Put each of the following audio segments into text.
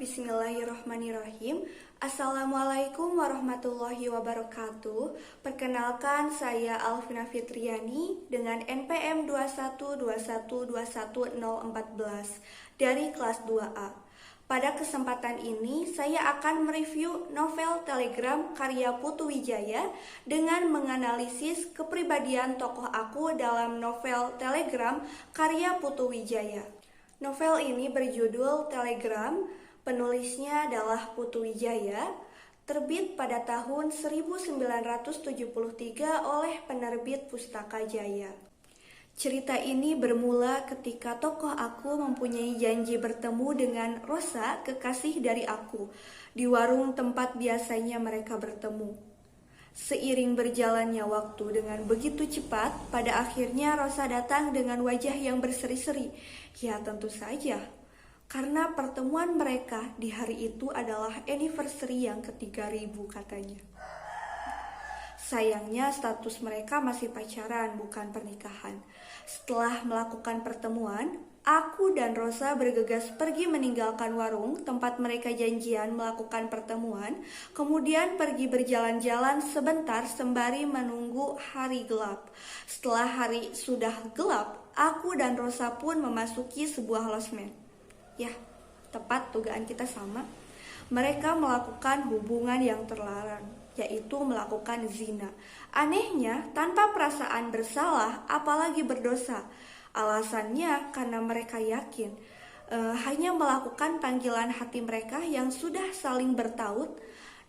Bismillahirrahmanirrahim. Assalamualaikum warahmatullahi wabarakatuh. Perkenalkan, saya Alvina Fitriani dengan NPM 21212121014 dari kelas 2A. Pada kesempatan ini, saya akan mereview novel Telegram karya Putu Wijaya dengan menganalisis kepribadian tokoh aku dalam novel Telegram karya Putu Wijaya. Novel ini berjudul Telegram, penulisnya adalah Putu Wijaya, terbit pada tahun 1973 oleh penerbit Pustaka Jaya. Cerita ini bermula ketika tokoh aku mempunyai janji bertemu dengan Rosa, kekasih dari aku, di warung tempat biasanya mereka bertemu. Seiring berjalannya waktu dengan begitu cepat, pada akhirnya Rosa datang dengan wajah yang berseri-seri. Ya tentu saja, karena pertemuan mereka di hari itu adalah anniversary yang ke-3000 katanya. Sayangnya status mereka masih pacaran, bukan pernikahan. Setelah melakukan pertemuan, aku dan Rosa bergegas pergi meninggalkan warung tempat mereka janjian melakukan pertemuan, kemudian pergi berjalan-jalan sebentar sembari menunggu hari gelap. Setelah hari sudah gelap, aku dan Rosa pun memasuki sebuah losmen. Ya, tepat dugaan kita sama. Mereka melakukan hubungan yang terlarang, yaitu melakukan zina. Anehnya, tanpa perasaan bersalah, apalagi berdosa. Alasannya karena mereka yakin hanya melakukan panggilan hati mereka yang sudah saling bertaut,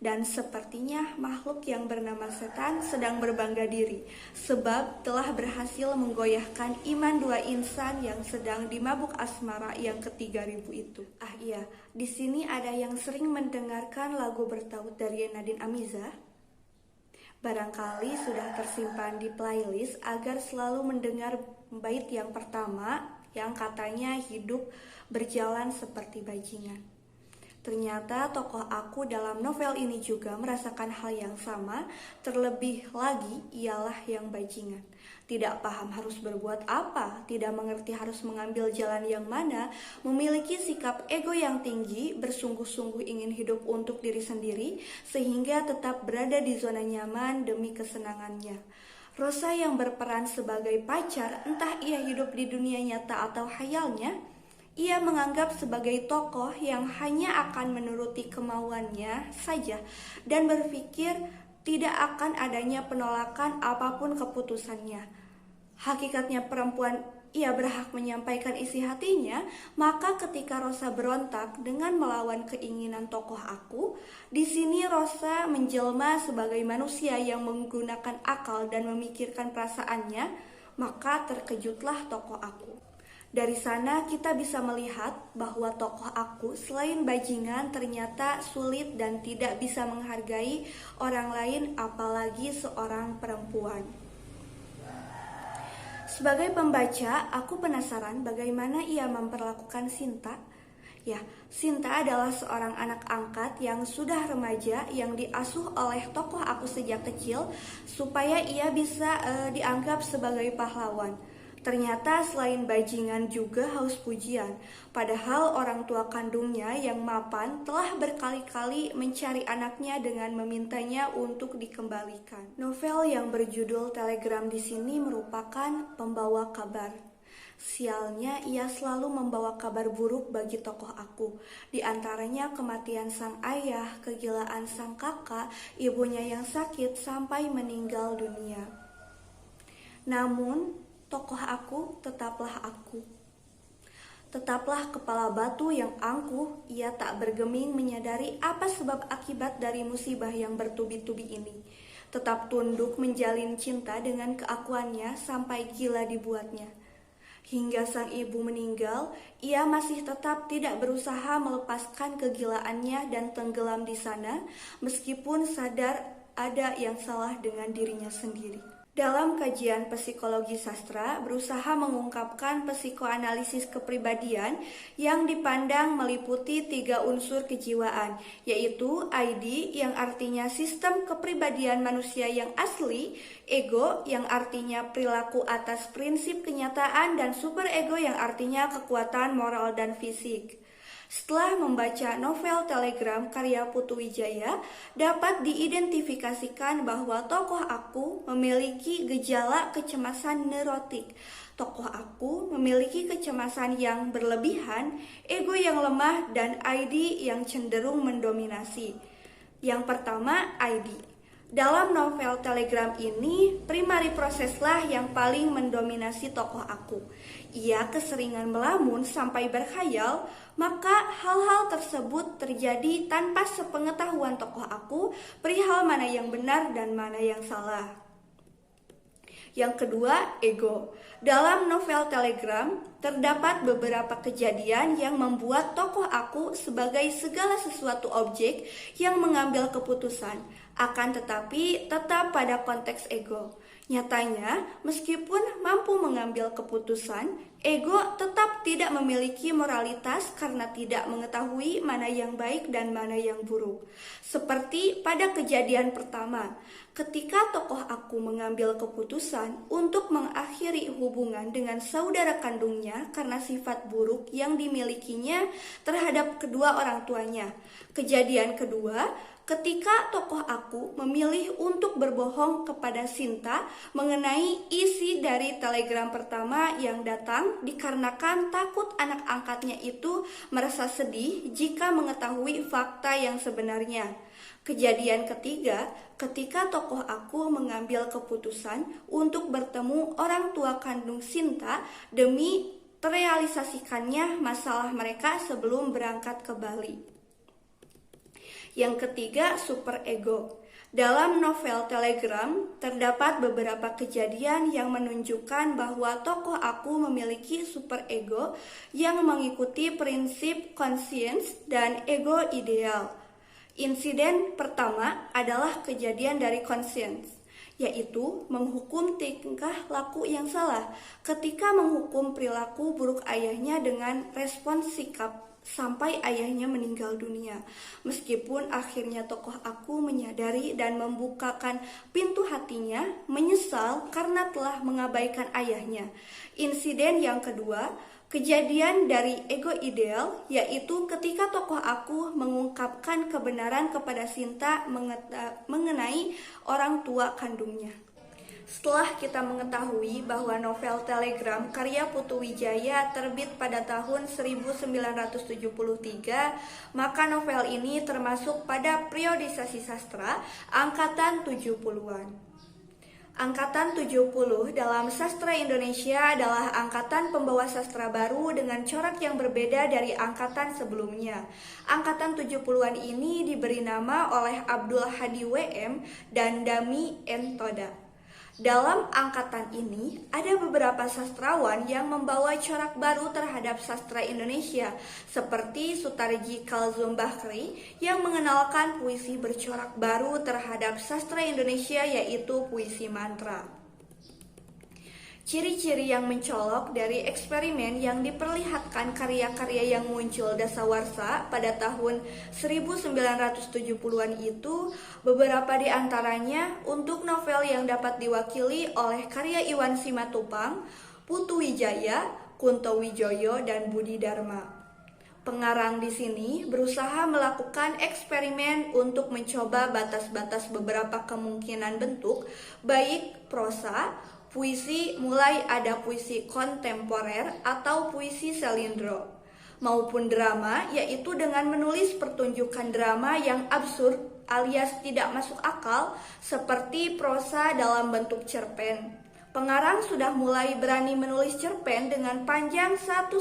dan sepertinya makhluk yang bernama setan sedang berbangga diri, sebab telah berhasil menggoyahkan iman dua insan yang sedang dimabuk asmara yang ke-3000 itu. Ah iya, di sini ada yang sering mendengarkan lagu Bertaut dari Nadine Amizah. Barangkali sudah tersimpan di playlist agar selalu mendengar bait yang pertama yang katanya hidup berjalan seperti bajingan. Ternyata tokoh aku dalam novel ini juga merasakan hal yang sama, terlebih lagi ialah yang bajingan. Tidak paham harus berbuat apa, tidak mengerti harus mengambil jalan yang mana, memiliki sikap ego yang tinggi, bersungguh-sungguh ingin hidup untuk diri sendiri, sehingga tetap berada di zona nyaman demi kesenangannya. Rosa yang berperan sebagai pacar, entah ia hidup di dunia nyata atau khayalnya, ia menganggap sebagai tokoh yang hanya akan menuruti kemauannya saja dan berpikir tidak akan adanya penolakan apapun keputusannya. Hakikatnya perempuan, ia berhak menyampaikan isi hatinya, maka ketika Rosa berontak dengan melawan keinginan tokoh aku, di sini Rosa menjelma sebagai manusia yang menggunakan akal dan memikirkan perasaannya, maka terkejutlah tokoh aku. Dari sana kita bisa melihat bahwa tokoh aku selain bajingan ternyata sulit dan tidak bisa menghargai orang lain, apalagi seorang perempuan. Sebagai pembaca, aku penasaran bagaimana ia memperlakukan Sinta. Ya, Sinta adalah seorang anak angkat yang sudah remaja yang diasuh oleh tokoh aku sejak kecil supaya ia bisa dianggap sebagai pahlawan. Ternyata selain bajingan juga haus pujian, padahal orang tua kandungnya yang mapan telah berkali-kali mencari anaknya dengan memintanya untuk dikembalikan. Novel yang berjudul Telegram di sini merupakan pembawa kabar. Sialnya, ia selalu membawa kabar buruk bagi tokoh aku. Di antaranya kematian sang ayah, kegilaan sang kakak, ibunya yang sakit sampai meninggal dunia. Namun, tokoh aku tetaplah aku. Tetaplah kepala batu yang angkuh, ia tak bergeming menyadari apa sebab akibat dari musibah yang bertubi-tubi ini. Tetap tunduk menjalin cinta dengan keakuannya sampai gila dibuatnya. Hingga sang ibu meninggal, ia masih tetap tidak berusaha melepaskan kegilaannya dan tenggelam di sana, meskipun sadar ada yang salah dengan dirinya sendiri. Dalam kajian psikologi sastra, berusaha mengungkapkan psikoanalisis kepribadian yang dipandang meliputi 3 unsur kejiwaan, yaitu ID yang artinya sistem kepribadian manusia yang asli, ego yang artinya perilaku atas prinsip kenyataan, dan superego yang artinya kekuatan moral dan fisik. Setelah membaca novel Telegram karya Putu Wijaya, dapat diidentifikasikan bahwa tokoh aku memiliki gejala kecemasan neurotik. Tokoh aku memiliki kecemasan yang berlebihan, ego yang lemah, dan ID yang cenderung mendominasi. Yang pertama, ID. Dalam novel Telegram ini, primary proseslah yang paling mendominasi tokoh aku. Ia keseringan melamun sampai berkhayal, maka hal-hal tersebut terjadi tanpa sepengetahuan tokoh aku perihal mana yang benar dan mana yang salah. Yang kedua, ego. Dalam novel Telegram, terdapat beberapa kejadian yang membuat tokoh aku sebagai segala sesuatu objek yang mengambil keputusan, akan tetapi tetap pada konteks ego. Nyatanya, meskipun mampu mengambil keputusan, ego tetap tidak memiliki moralitas karena tidak mengetahui mana yang baik dan mana yang buruk. Seperti pada kejadian pertama, ketika tokoh aku mengambil keputusan untuk mengakhiri hubungan dengan saudara kandungnya karena sifat buruk yang dimilikinya terhadap kedua orang tuanya. Kejadian kedua, ketika tokoh aku memilih untuk berbohong kepada Sinta mengenai isi dari telegram pertama yang datang dikarenakan takut anak angkatnya itu merasa sedih jika mengetahui fakta yang sebenarnya. Kejadian ketiga, ketika tokoh aku mengambil keputusan untuk bertemu orang tua kandung Sinta demi terrealisasikannya masalah mereka sebelum berangkat ke Bali. Yang ketiga, super ego. Dalam novel Telegram, terdapat beberapa kejadian yang menunjukkan bahwa tokoh aku memiliki super ego yang mengikuti prinsip conscience dan ego ideal. Insiden pertama adalah kejadian dari conscience, yaitu menghukum tingkah laku yang salah ketika menghukum perilaku buruk ayahnya dengan respons sikap sampai ayahnya meninggal dunia. Meskipun akhirnya tokoh aku menyadari dan membukakan pintu hatinya, menyesal karena telah mengabaikan ayahnya. Insiden yang kedua, kejadian dari ego ideal, yaitu ketika tokoh aku mengungkapkan kebenaran kepada Sinta mengenai orang tua kandungnya. Setelah kita mengetahui bahwa novel Telegram karya Putu Wijaya terbit pada tahun 1973, maka novel ini termasuk pada periodisasi sastra angkatan 70-an. Angkatan 70 dalam sastra Indonesia adalah angkatan pembawa sastra baru dengan corak yang berbeda dari angkatan sebelumnya. Angkatan 70-an ini diberi nama oleh Abdul Hadi WM dan Dami N. Toda. Dalam angkatan ini, ada beberapa sastrawan yang membawa corak baru terhadap sastra Indonesia, seperti Sutarji Kalzum Bakri yang mengenalkan puisi bercorak baru terhadap sastra Indonesia, yaitu puisi mantra. Ciri-ciri yang mencolok dari eksperimen yang diperlihatkan karya-karya yang muncul dasawarsa pada tahun 1970-an itu, beberapa di antaranya untuk novel yang dapat diwakili oleh karya Iwan Simatupang, Putu Wijaya, Kunto Wijoyo, dan Budi Dharma. Pengarang di sini berusaha melakukan eksperimen untuk mencoba batas-batas beberapa kemungkinan bentuk, baik prosa, puisi, mulai ada puisi kontemporer atau puisi selindro, maupun drama, yaitu dengan menulis pertunjukan drama yang absurd alias tidak masuk akal seperti prosa dalam bentuk cerpen. Pengarang sudah mulai berani menulis cerpen dengan panjang 1-2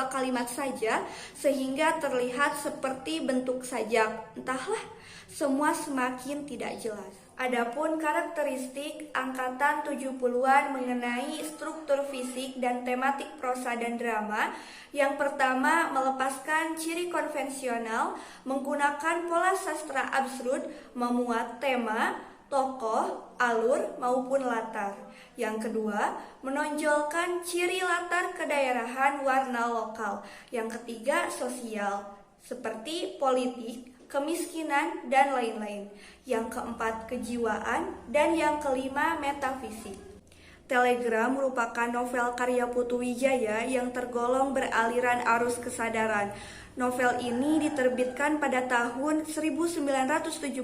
kalimat saja sehingga terlihat seperti bentuk sajak. Entahlah, semua semakin tidak jelas. Adapun karakteristik angkatan 70-an mengenai struktur fisik dan tematik prosa dan drama, yang pertama melepaskan ciri konvensional, menggunakan pola sastra absurd, memuat tema, tokoh, alur, maupun latar. Yang kedua, menonjolkan ciri latar kedaerahan warna lokal. Yang ketiga, sosial, seperti politik, kemiskinan, dan lain-lain. Yang keempat, kejiwaan, dan yang kelima, metafisik. Telegram merupakan novel karya Putu Wijaya yang tergolong beraliran arus kesadaran. Novel ini diterbitkan pada tahun 1973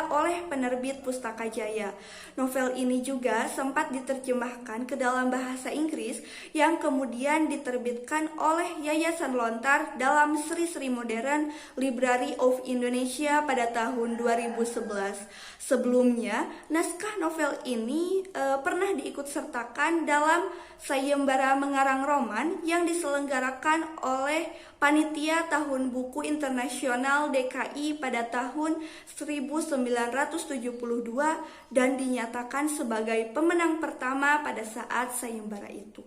oleh penerbit Pustaka Jaya. Novel ini juga sempat diterjemahkan ke dalam bahasa Inggris yang kemudian diterbitkan oleh Yayasan Lontar dalam seri-seri modern Library of Indonesia pada tahun 2011. Sebelumnya, naskah novel ini pernah diikutsertakan dalam sayembara mengarang roman yang diselenggarakan oleh Panitia Tahun Buku Internasional DKI pada tahun 1972 dan dinyatakan sebagai pemenang pertama pada saat sayembara itu.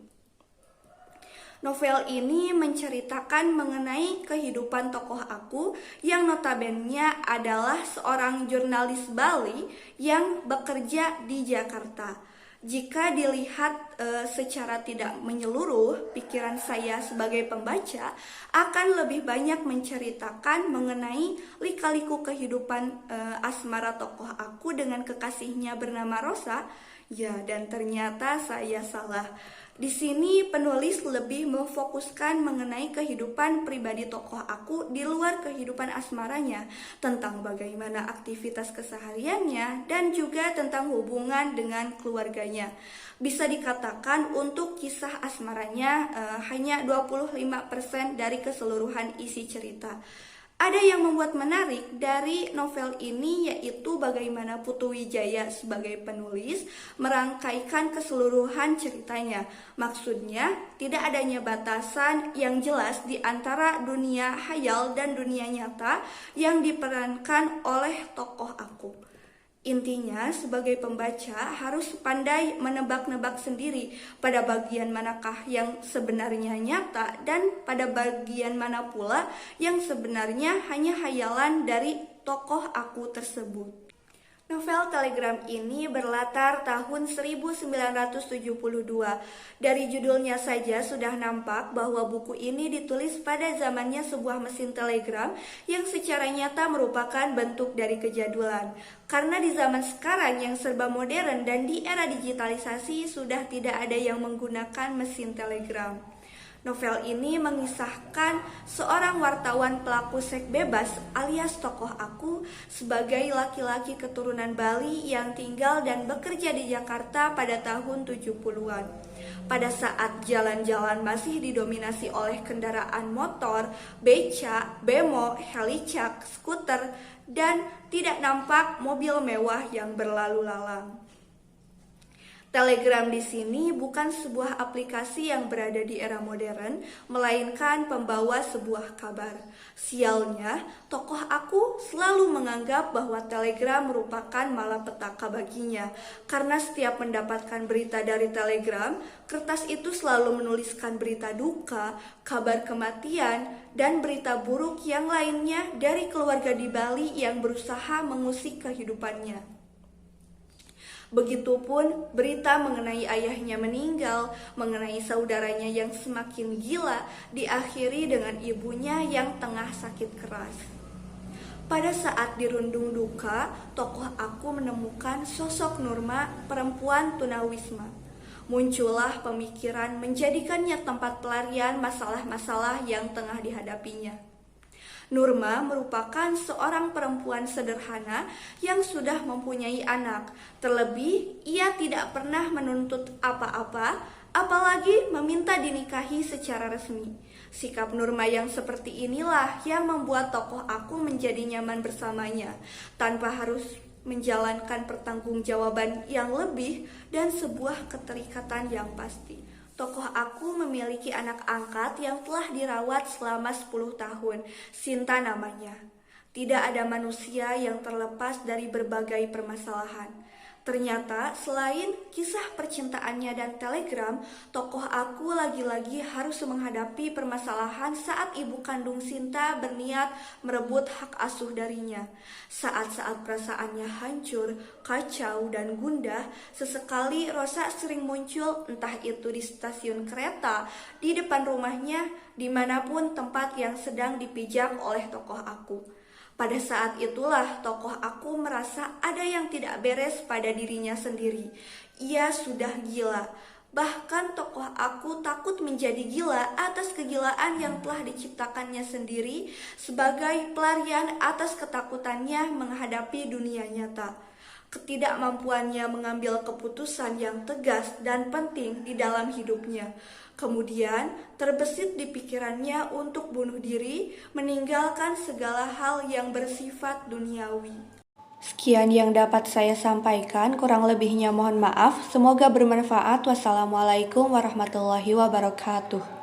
Novel ini menceritakan mengenai kehidupan tokoh aku yang notabene adalah seorang jurnalis Bali yang bekerja di Jakarta. Jika dilihat secara tidak menyeluruh, pikiran saya sebagai pembaca akan lebih banyak menceritakan mengenai lika-liku kehidupan asmara tokoh aku dengan kekasihnya bernama Rosa. Ya, dan ternyata saya salah. Di sini penulis lebih memfokuskan mengenai kehidupan pribadi tokoh aku di luar kehidupan asmaranya, tentang bagaimana aktivitas kesehariannya dan juga tentang hubungan dengan keluarganya. Bisa dikatakan untuk kisah asmaranya hanya 25% dari keseluruhan isi cerita. Ada yang membuat menarik dari novel ini yaitu bagaimana Putu Wijaya sebagai penulis merangkaikan keseluruhan ceritanya. Maksudnya tidak adanya batasan yang jelas di antara dunia khayal dan dunia nyata yang diperankan oleh tokoh aku. Intinya, sebagai pembaca harus pandai menebak-nebak sendiri pada bagian manakah yang sebenarnya nyata dan pada bagian mana pula yang sebenarnya hanya khayalan dari tokoh aku tersebut. Novel Telegram ini berlatar tahun 1972. Dari judulnya saja sudah nampak bahwa buku ini ditulis pada zamannya sebuah mesin telegram yang secara nyata merupakan bentuk dari kejadulan. Karena di zaman sekarang yang serba modern dan di era digitalisasi sudah tidak ada yang menggunakan mesin telegram. Novel ini mengisahkan seorang wartawan pelaku seks bebas alias tokoh aku sebagai laki-laki keturunan Bali yang tinggal dan bekerja di Jakarta pada tahun 70-an. Pada saat jalan-jalan masih didominasi oleh kendaraan motor, beca, bemo, helicak, skuter, dan tidak nampak mobil mewah yang berlalu lalang. Telegram di sini bukan sebuah aplikasi yang berada di era modern, melainkan pembawa sebuah kabar. Sialnya, tokoh aku selalu menganggap bahwa Telegram merupakan malapetaka baginya. Karena setiap mendapatkan berita dari Telegram, kertas itu selalu menuliskan berita duka, kabar kematian, dan berita buruk yang lainnya dari keluarga di Bali yang berusaha mengusik kehidupannya. Begitupun berita mengenai ayahnya meninggal, mengenai saudaranya yang semakin gila, diakhiri dengan ibunya yang tengah sakit keras. Pada saat dirundung duka, tokoh aku menemukan sosok Nurma, perempuan tunawisma. Muncullah pemikiran menjadikannya tempat pelarian masalah-masalah yang tengah dihadapinya. Nurma merupakan seorang perempuan sederhana yang sudah mempunyai anak. Terlebih, ia tidak pernah menuntut apa-apa, apalagi meminta dinikahi secara resmi. Sikap Nurma yang seperti inilah yang membuat tokoh aku menjadi nyaman bersamanya, tanpa harus menjalankan pertanggungjawaban yang lebih dan sebuah keterikatan yang pasti. Tokoh aku memiliki anak angkat yang telah dirawat selama 10 tahun, Sinta namanya. Tidak ada manusia yang terlepas dari berbagai permasalahan. Ternyata selain kisah percintaannya dan Telegram, tokoh aku lagi-lagi harus menghadapi permasalahan saat ibu kandung Sinta berniat merebut hak asuh darinya. Saat-saat perasaannya hancur, kacau, dan gundah, sesekali Rosa sering muncul, entah itu di stasiun kereta, di depan rumahnya, dimanapun tempat yang sedang dipijak oleh tokoh aku. Pada saat itulah tokoh aku merasa ada yang tidak beres pada dirinya sendiri. Ia sudah gila. Bahkan tokoh aku takut menjadi gila atas kegilaan yang telah diciptakannya sendiri sebagai pelarian atas ketakutannya menghadapi dunia nyata. Ketidakmampuannya mengambil keputusan yang tegas dan penting di dalam hidupnya. Kemudian terbesit di pikirannya untuk bunuh diri, meninggalkan segala hal yang bersifat duniawi. Sekian yang dapat saya sampaikan, kurang lebihnya mohon maaf. Semoga bermanfaat. Wassalamualaikum warahmatullahi wabarakatuh.